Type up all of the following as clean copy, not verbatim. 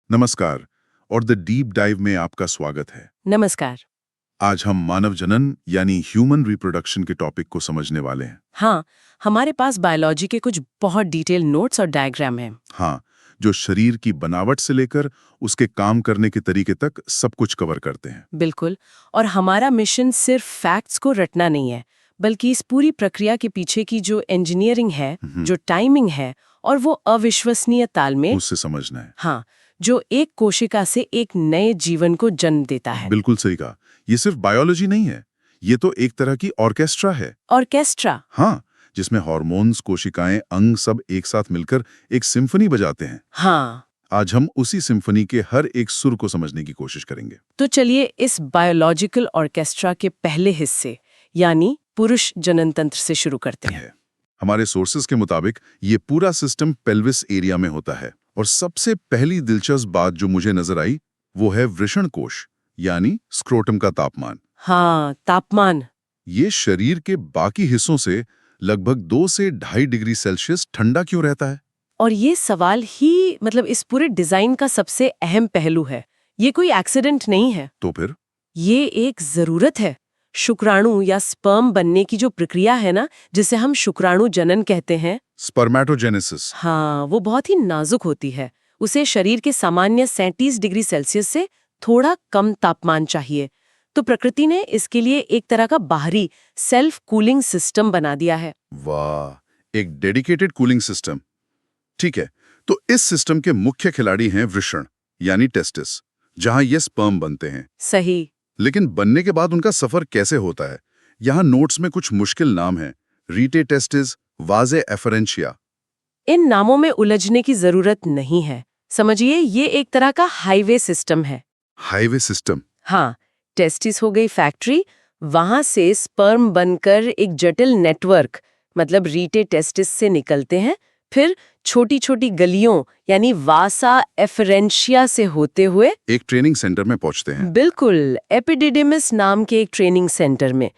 नमस्कार और the deep dive में आपका स्वागत है। नमस्कार। आज हम मानव जनन यानी ह्यूमन रिप्रोडक्शन के टॉपिक को समझने वाले हैं। हाँ, हमारे पास बायोलॉजी के कुछ बहुत डिटेल नोट्स और डायग्राम हैं। हाँ, जो शरीर की बनावट से लेकर उसके काम करने के तरीके तक सब कुछ कवर करते हैं। बिल्कुल। और हमारा मिशन सिर्फ फैक्ट्स को रटना नहीं है, बल्कि इस पूरी प्रक्रिया के पीछे की जो इंजीनियरिंग है, जो टाइमिंग है और वो अविश्वसनीय तालमेल, उससे समझना है। हाँ, जो एक कोशिका से एक नए जीवन को जन्म देता है। बिल्कुल सही कहा। ये सिर्फ बायोलॉजी नहीं है, ये तो एक तरह की ऑर्केस्ट्रा है। ऑर्केस्ट्रा? हाँ, जिसमें हार्मोन्स, कोशिकाएं, अंग सब एक साथ मिलकर एक सिम्फनी बजाते हैं। हाँ। आज हम उसी सिम्फनी के हर एक सुर को समझने की कोशिश करेंगे। तो चलिए इस बायोलॉजिकल ऑर्केस्ट्रा के पहले हिस्से यानी पुरुष जनन तंत्र से शुरू करते हैं। हमारे सोर्सेज के मुताबिक ये पूरा सिस्टम पेल्विस एरिया में होता है और सबसे पहली दिलचस्प बात जो मुझे नजर आई वो है वृषण कोश यानी स्क्रोटम का तापमान। हाँ, तापमान। ये शरीर के बाकी हिस्सों से लगभग 2 से 2.5 डिग्री सेल्सियस ठंडा क्यों रहता है? और ये सवाल ही इस पूरे डिजाइन का सबसे अहम पहलू है। ये कोई एक्सीडेंट नहीं है। तो फिर ये एक जरूरत है। शुक्राणु या स्पर्म बनने की जो प्रक्रिया है ना, जिसे हम शुक्राणु जनन कहते हैं, स्पर्मेटोजेनेसिस। हाँ, वो बहुत ही नाजुक होती है। उसे शरीर के सामान्य 37 डिग्री सेल्सियस से थोड़ा कम तापमान चाहिए। तो प्रकृति ने इसके लिए एक तरह का बाहरी सेल्फ कूलिंग सिस्टम बना दिया है। वाह, एक डेडिकेटेड कूलिंग सिस्टम। ठीक है, तो इस सिस्टम के मुख्य खिलाड़ी हैं वृषण यानी टेस्टिस, जहां ये स्पर्म बनते हैं। सही। लेकिन बनने के बाद उनका सफर कैसे होता है? यहाँ नोट्स में कुछ मुश्किल नाम हैं। रीटे टेस्टिस, वाजे एफरेंशिया। इन नामों में उलझने की जरूरत नहीं है। समझिए, ये एक तरह का हाईवे सिस्टम है। Highway system? हाँ, टेस्टिस हो गई फैक्ट्री, वहां से स्पर्म बनकर एक जटिल नेटवर्क रीटे टेस्टिस से निकलते हैं, फिर छोटी छोटी गलियों यानी वासा एफरेंशिया से होते हुए एक ट्रेनिंग सेंटर में पहुंचते हैं। बिल्कुल, एपिडिडिमिस नाम के एक ट्रेनिंग सेंटर में।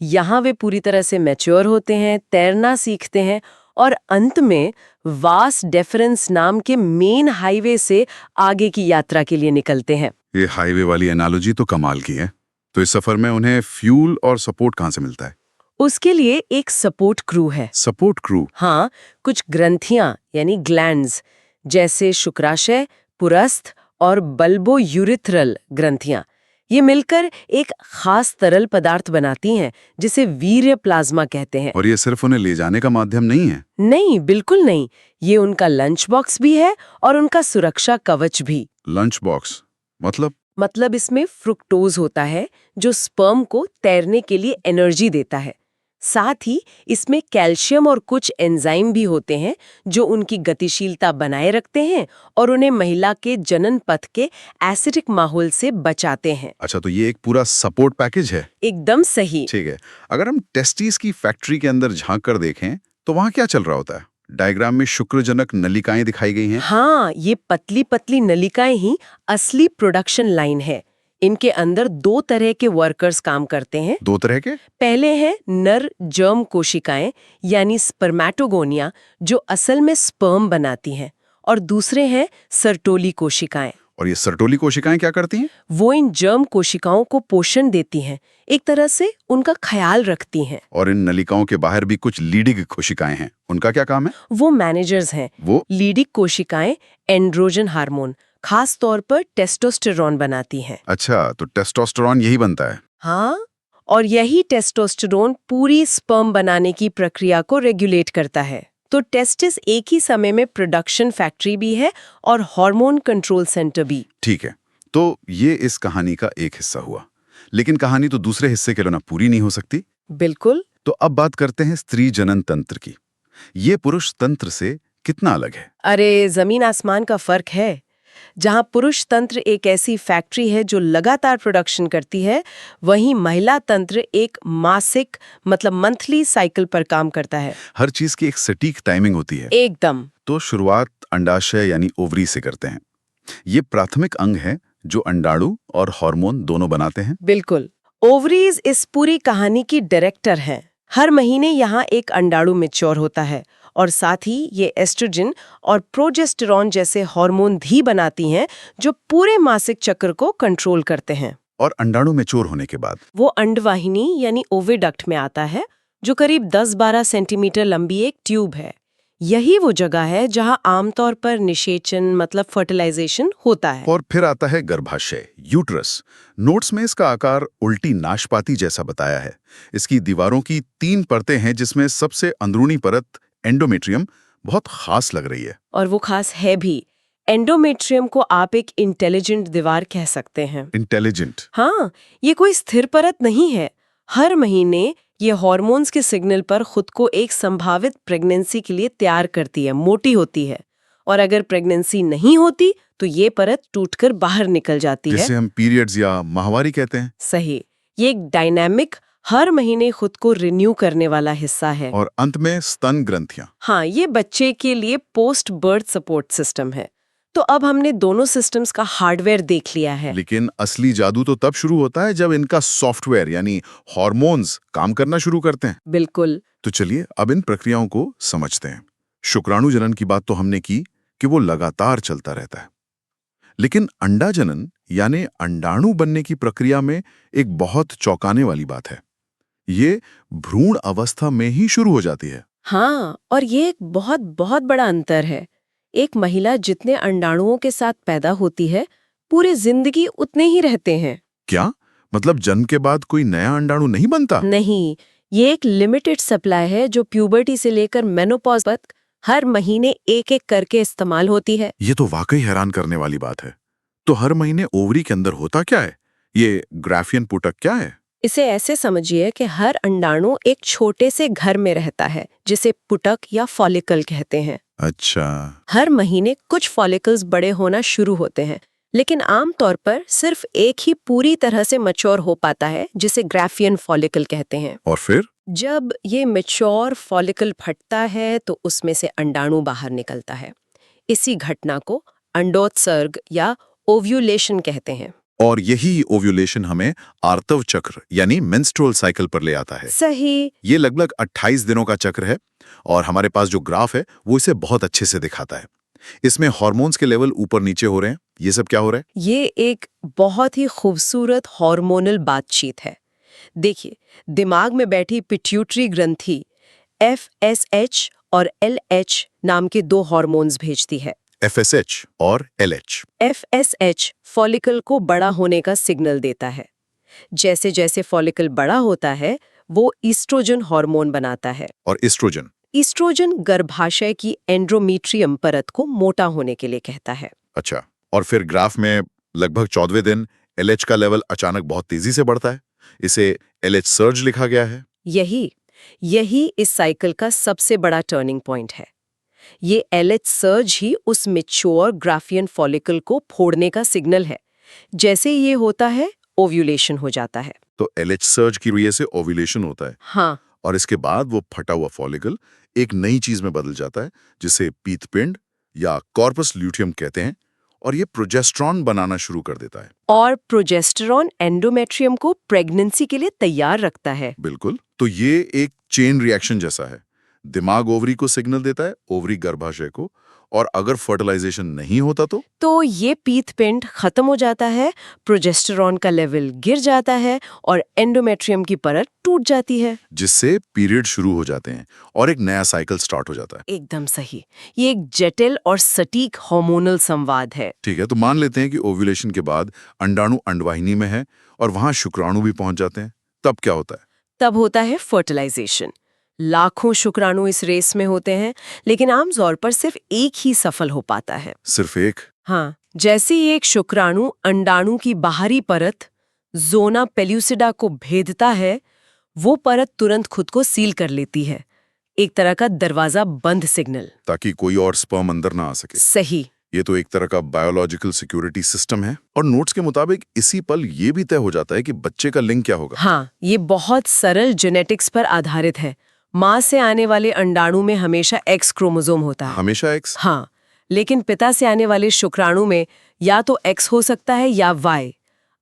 यहाँ वे पूरी तरह से मैच्योर होते हैं, तैरना सीखते हैं और अंत में वास डेफरेंस नाम के मेन हाईवे से आगे की यात्रा के लिए निकलते हैं। ये हाईवे वाली एनालॉजी तो कमाल की है। तो इस सफर में उन्हें फ्यूल और सपोर्ट कहाँ से मिलता है? उसके लिए एक सपोर्ट क्रू है। Support crew? हाँ, कुछ ग्रंथियां यानी ग्लैंड्स जैसे शुक्राशय, पुरस्थ और बल्बोयूरिथ्रल ग्रंथियां, ये मिलकर एक खास तरल पदार्थ बनाती हैं जिसे वीर्य प्लाज्मा कहते हैं। और ये सिर्फ उन्हें ले जाने का माध्यम नहीं है? नहीं, बिल्कुल नहीं। ये उनका लंच बॉक्स भी है और उनका सुरक्षा कवच भी। लंच बॉक्स मतलब इसमें फ्रुक्टोज होता है जो स्पर्म को तैरने के लिए एनर्जी देता है। साथ ही इसमें कैल्शियम और कुछ एंजाइम भी होते हैं जो उनकी गतिशीलता बनाए रखते हैं और उन्हें महिला के जनन पथ के एसिडिक माहौल से बचाते हैं। अच्छा, तो ये एक पूरा सपोर्ट पैकेज है। एकदम सही। ठीक है, अगर हम टेस्टिस की फैक्ट्री के अंदर झांक कर देखें तो वहां क्या चल रहा होता है? डायग्राम में शुक्रजनक नलिकाएं दिखाई गई हैं। हाँ, ये पतली पतली नलिकाएं ही असली प्रोडक्शन लाइन है। इनके अंदर 2 तरह के वर्कर्स काम करते हैं। 2 तरह के? पहले हैं नर जर्म कोशिकाएं यानी स्पर्मेटोगोनिया, जो असल में स्पर्म बनाती हैं, और दूसरे हैं सर्टोली कोशिकाएं। और ये सर्टोली कोशिकाएं क्या करती हैं? वो इन जर्म कोशिकाओं को पोषण देती हैं, एक तरह से उनका ख्याल रखती हैं। और इन नलिकाओं के बाहर भी कुछ लीडिंग कोशिकाएं हैं, उनका क्या काम है? वो मैनेजर्स हैं। वो लीडिंग कोशिकाएं एंड्रोजन हार्मोन, खास तौर पर टेस्टोस्टेरोन बनाती हैं। अच्छा, तो टेस्टोस्टेरोन यही बनता है? हाँ, और यही टेस्टोस्टेरोन पूरी स्पर्म बनाने की प्रक्रिया को रेगुलेट करता है। तो टेस्टिस एक ही समय में प्रोडक्शन फैक्ट्री भी है और हार्मोन कंट्रोल सेंटर भी। ठीक है, तो ये इस कहानी का एक हिस्सा हुआ, लेकिन कहानी तो दूसरे हिस्से के लिए ना पूरी नहीं हो सकती। बिल्कुल। तो अब बात करते हैं स्त्री जनन तंत्र की। ये पुरुष तंत्र से कितना अलग है? अरे, जमीन आसमान का फर्क है। जहां पुरुष तंत्र एक ऐसी फैक्ट्री है जो लगातार प्रोडक्शन करती है, वहीं महिला तंत्र एक मासिक मंथली साइकिल पर काम करता है। हर चीज की एक सटीक टाइमिंग होती है। एकदम। तो शुरुआत अंडाशय यानी ओवरी से करते हैं। ये प्राथमिक अंग है जो अंडाणु और हार्मोन दोनों बनाते हैं। बिल्कुल। ओवरीज इस पूरी कहानी की डायरेक्टर हैं। हर महीने यहाँ एक अंडाणु मैच्योर होता है और साथ ही ये एस्ट्रोजन और प्रोजेस्टेरॉन जैसे हार्मोन भी बनाती हैं जो पूरे मासिक चक्र को कंट्रोल करते हैं। और अंडाणु मैच्योर होने के बाद वो अंडवाहिनी यानी ओविडक्ट में आता है, जो करीब 10-12 सेंटीमीटर लंबी एक ट्यूब है। यही वो जगह है जहां आमतौर पर निषेचन मतलब फर्टिलाइजेशन होता है। और फिर आता है गर्भाशय, यूट्रस। नोट्स में इसका आकार उल्टी नाशपाती जैसा बताया है। इसकी दीवारों की 3 परतें हैं, जिसमें सबसे अंदरूनी परत एंडोमेट्रियम बहुत खास लग रही है। और वो खास है भी। एंडोमेट्रियम को आप एक इंटेलिजेंट दीवार कह सकते हैं। इंटेलिजेंट? हाँ, ये कोई स्थिर परत नहीं है। हर महीने ये हार्मोन्स के सिग्नल पर खुद को एक संभावित प्रेगनेंसी के लिए तैयार करती है, मोटी होती है। और अगर प्रेगनेंसी नहीं होती तो ये परत टूटकर बाहर निकल जाती है, जिसे हम पीरियड्स या माहवारी कहते हैं। सही। ये एक डायनामिक, हर महीने खुद को रिन्यू करने वाला हिस्सा है। और अंत में स्तन ग्रंथियां। हाँ, ये बच्चे के लिए पोस्ट बर्थ सपोर्ट सिस्टम है। तो अब हमने दोनों सिस्टम्स का हार्डवेयर देख लिया है। लेकिन असली जादू तो तब शुरू होता है जब इनका सॉफ्टवेयर यानी हार्मोन्स काम करना शुरू करते हैं। बिल्कुल। तो चलिए अब इन प्रक्रियाओं को समझते हैं। शुक्राणु जनन की बात तो हमने की कि वो लगातार चलता रहता है, लेकिन अंडा जनन यानी अंडाणु बनने की प्रक्रिया में एक बहुत चौंकाने वाली बात है। ये भ्रूण अवस्था में ही शुरू हो जाती है। हाँ, और ये एक बहुत बहुत बड़ा अंतर है। एक महिला जितने अंडाणुओं के साथ पैदा होती है, पूरी जिंदगी उतने ही रहते हैं। क्या मतलब जन्म के बाद कोई नया अंडाणु नहीं बनता? नहीं, ये एक लिमिटेड सप्लाई है जो प्यूबर्टी से लेकर मेनोपॉज तक हर महीने एक एक करके इस्तेमाल होती है। ये तो वाकई हैरान करने वाली बात है। तो हर महीने ओवरी के अंदर होता क्या है? ये ग्राफियन पुटक क्या है? इसे ऐसे समझिए कि हर अंडाणु एक छोटे से घर में रहता है, जिसे पुटक या फॉलिकल कहते हैं। अच्छा। हर महीने कुछ फॉलिकल्स बड़े होना शुरू होते हैं, लेकिन आमतौर पर सिर्फ एक ही पूरी तरह से मैच्योर हो पाता है, जिसे ग्राफियन फॉलिकल कहते हैं। और फिर जब ये मैच्योर फॉलिकल फटता है तो उसमें से अंडाणु बाहर निकलता है। इसी घटना को अंडोत्सर्ग या ओव्यूलेशन कहते हैं। और यही ओव्यूलेशन हमें आर्तव चक्र यानी मेंस्ट्रुअल साइकिल पर ले आता है। सही। ये लगभग 28 दिनों का चक्र है और हमारे पास जो ग्राफ है वो इसे बहुत अच्छे से दिखाता है। इसमें हार्मोन्स के लेवल ऊपर नीचे हो रहे हैं। ये सब क्या हो रहा है? ये एक बहुत ही खूबसूरत हार्मोनल बातचीत है। देखिए, दिमाग में बैठी पिट्यूटरी ग्रंथि FSH और LH नाम के 2 हार्मोन्स भेजती है। FSH और LH। FSH फॉलिकल को बड़ा होने का सिग्नल देता है। जैसे जैसे फॉलिकल बड़ा होता है, वो ईस्ट्रोजन हार्मोन बनाता है। और एस्ट्रोजन? ईस्ट्रोजन गर्भाशय की एंड्रोमीट्रियम परत को मोटा होने के लिए कहता है। अच्छा। और फिर ग्राफ में लगभग 14वें दिन LH का लेवल अचानक बहुत तेजी से बढ़ता है। इसे LH सर्ज लिखा गया है। यही इस साइकिल का सबसे बड़ा टर्निंग पॉइंट है। ये LH सर्ज ही उस मैच्योर ग्राफियन फॉलिकल को फोड़ने का सिग्नल है। जैसे ये होता है, ओव्यूलेशन हो जाता है। तो LH सर्ज की वजह से ओव्यूलेशन होता है। हाँ। और इसके बाद वो फटा हुआ फॉलिकल एक नई चीज में बदल जाता है, जिसे पीतपिंड या कॉर्पस ल्यूटियम कहते हैं, और ये प्रोजेस्टेरॉन बनाना शुरू कर देता है। और प्रोजेस्टेरॉन एंडोमेट्रियम को प्रेगनेंसी के लिए तैयार रखता है। बिल्कुल। तो ये एक चेन रिएक्शन जैसा है। दिमाग ओवरी को सिग्नल देता है, ओवरी गर्भाशय को, और अगर फर्टिलाइजेशन नहीं होता तो ये पीतपिंड खत्म हो जाता है, प्रोजेस्टेरॉन का लेवल गिर जाता है और एंडोमेट्रियम की परत टूट जाती है, जिससे पीरियड शुरू हो जाते हैं और एक नया साइकिल स्टार्ट हो जाता है। एकदम सही। ये एक जटिल और सटीक हार्मोनल संवाद है। ठीक है, तो मान लेते हैं कि ओव्यूलेशन के बाद अंडाणु अंडवाहिनी में है और वहां शुक्राणु भी पहुंच जाते हैं। तब क्या होता है? तब होता है फर्टिलाइजेशन। लाखों शुक्राणु इस रेस में होते हैं, लेकिन आमतौर पर सिर्फ एक ही सफल हो पाता है। सिर्फ एक? हाँ, जैसे ही एक शुक्राणु अंडाणु की बाहरी परत ज़ोना पेल्यूसिडा को भेदता है, वो परत तुरंत खुद को सील कर लेती है। एक तरह का दरवाजा बंद सिग्नल, ताकि कोई और स्पर्म अंदर ना आ सके। सही। ये तो एक तरह का बायोलॉजिकल सिक्योरिटी सिस्टम है। और नोट्स के मुताबिक इसी पल ये भी तय हो जाता है कि बच्चे का लिंग क्या होगा। हाँ, ये बहुत सरल जेनेटिक्स पर आधारित है। माँ से आने वाले अंडाणु में हमेशा X क्रोमोसोम होता है। हमेशा X? हाँ, लेकिन पिता से आने वाले शुक्राणु में या तो X हो सकता है या Y।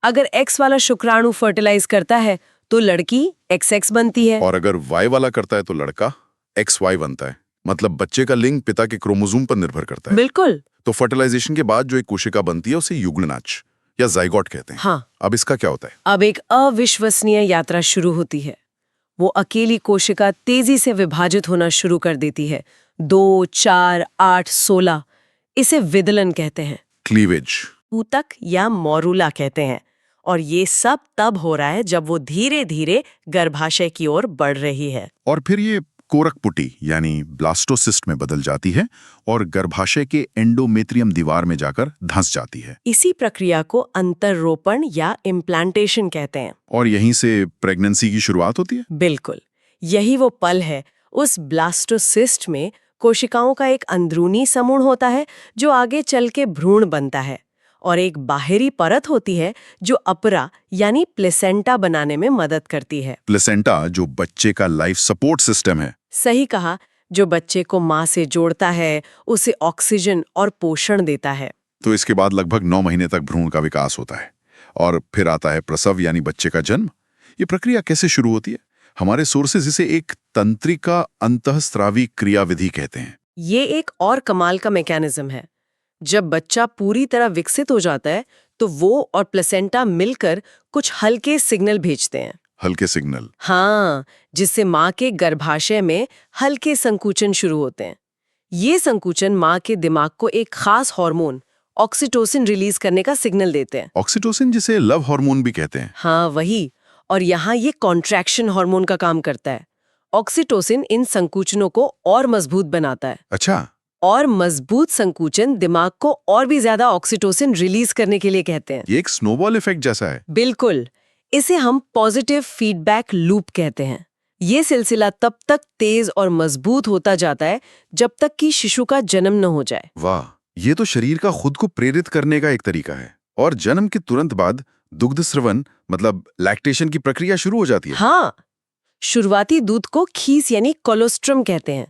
अगर X वाला शुक्राणु फर्टिलाइज करता है तो लड़की XX बनती है। और अगर Y वाला करता है तो लड़का XY बनता है। मतलब बच्चे का लिंग पिता के क्रोमोसोम पर निर्भर करता है। बिल्कुल। तो फर्टिलाइजेशन के बाद जो एक कोशिका बनती है उसे युग्मनाज या जाइगोट कहते हैं। हाँ। अब इसका क्या होता है? अब एक अविश्वसनीय यात्रा शुरू होती है। वो अकेली कोशिका तेजी से विभाजित होना शुरू कर देती है। 2, 4, 8, 16 इसे विदलन कहते हैं। क्लीवेज। ऊतक या मोरूला कहते हैं। और ये सब तब हो रहा है जब वो धीरे धीरे गर्भाशय की ओर बढ़ रही है। और फिर ये कोरकपुटी यानी ब्लास्टोसिस्ट में बदल जाती है और गर्भाशय के एंडोमेट्रियम दीवार में जाकर धंस जाती है। इसी प्रक्रिया को अंतर्रोपण या इम्प्लांटेशन कहते हैं। और यहीं से प्रेगनेंसी की शुरुआत होती है। बिल्कुल, यही वो पल है। उस ब्लास्टोसिस्ट में कोशिकाओं का एक अंदरूनी समूह होता है जो आगे चल के भ्रूण बनता है, और एक बाहरी परत होती है जो अपरा यानी प्लेसेंटा बनाने में मदद करती है। प्लेसेंटा जो बच्चे का लाइफ सपोर्ट सिस्टम है। सही कहा, जो बच्चे को माँ से जोड़ता है, उसे ऑक्सीजन और पोषण देता है। तो इसके बाद लगभग 9 महीने तक भ्रूण का विकास होता है और फिर आता है प्रसव यानी बच्चे का जन्म। ये प्रक्रिया कैसे शुरू होती है? हमारे सोर्सेज इसे एक तंत्रिका अंतःस्रावी क्रियाविधि कहते हैं। ये एक और कमाल का मैकेनिज्म है। जब बच्चा पूरी तरह विकसित हो जाता है तो वो और प्लेसेंटा मिलकर कुछ हल्के सिग्नल भेजते हैं। हल्के सिग्नल? हाँ, जिससे माँ के गर्भाशय में हल्के संकुचन शुरू होते हैं। ये संकुचन माँ के दिमाग को एक खास हार्मोन ऑक्सीटोसिन रिलीज करने का सिग्नल देते हैं। ऑक्सीटोसिन जिसे लव हार्मोन भी कहते हैं। हाँ, वही। और यहाँ ये कॉन्ट्रैक्शन हार्मोन का काम करता है। ऑक्सीटोसिन इन संकुचनों को और मजबूत बनाता है। अच्छा। और मजबूत संकुचन दिमाग को और भी ज्यादा ऑक्सीटोसिन रिलीज करने के लिए कहते हैं। ये एक स्नोबॉल इफेक्ट जैसा है। बिल्कुल। इसे हम पॉजिटिव फीडबैक लूप कहते हैं। ये सिलसिला तब तक तेज और मजबूत होता जाता है जब तक कि शिशु का जन्म न हो जाए। वाह, ये तो शरीर का खुद को प्रेरित करने का एक तरीका है। और जन्म के तुरंत बाद दुग्ध स्रवण मतलब लैक्टेशन की प्रक्रिया शुरू हो जाती है। हाँ, शुरुआती दूध को खीस यानी कोलोस्ट्रम कहते हैं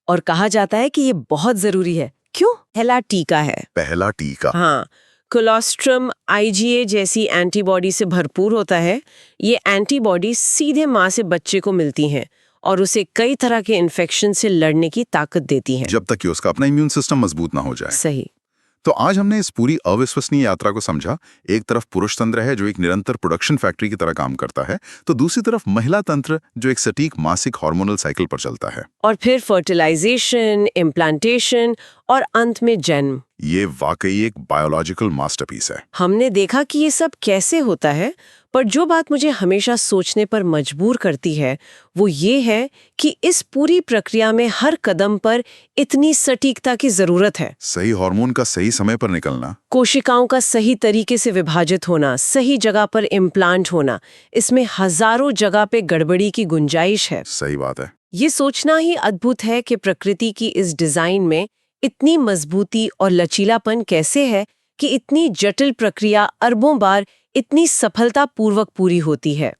और कहा जाता है कि ये बहुत जरूरी है। क्यों? पहला टीका है। पहला टीका? हाँ, कोलोस्ट्रम IgA जैसी एंटीबॉडी से भरपूर होता है। ये एंटीबॉडी सीधे माँ से बच्चे को मिलती हैं और उसे कई तरह के इन्फेक्शन से लड़ने की ताकत देती हैं। जब तक कि उसका अपना इम्यून सिस्टम मजबूत ना हो जाए। सही। तो आज हमने इस पूरी अविश्वसनीय यात्रा को समझा। एक तरफ पुरुष तंत्र है जो एक निरंतर प्रोडक्शन फैक्ट्री की तरह काम करता है, तो दूसरी तरफ महिला तंत्र जो एक सटीक मासिक हार्मोनल साइकिल पर चलता है। और फिर फर्टिलाइजेशन, इम्प्लांटेशन और अंत में जन्म। ये वाकई एक बायोलॉजिकल मास्टरपीस है। हमने देखा कि ये सब कैसे होता है, पर जो बात मुझे हमेशा सोचने पर मजबूर करती है वो ये है कि इस पूरी प्रक्रिया में हर कदम पर इतनी सटीकता की जरूरत है। सही हार्मोन का सही समय पर निकलना, कोशिकाओं का सही तरीके से विभाजित होना, सही जगह पर इम्प्लांट होना, इसमें हजारों जगह पे गड़बड़ी की गुंजाइश है। सही बात है। ये सोचना ही अद्भुत है कि प्रकृति की इस डिजाइन में इतनी मजबूती और लचीलापन कैसे है कि इतनी जटिल प्रक्रिया अरबों बार इतनी सफलतापूर्वक पूरी होती है।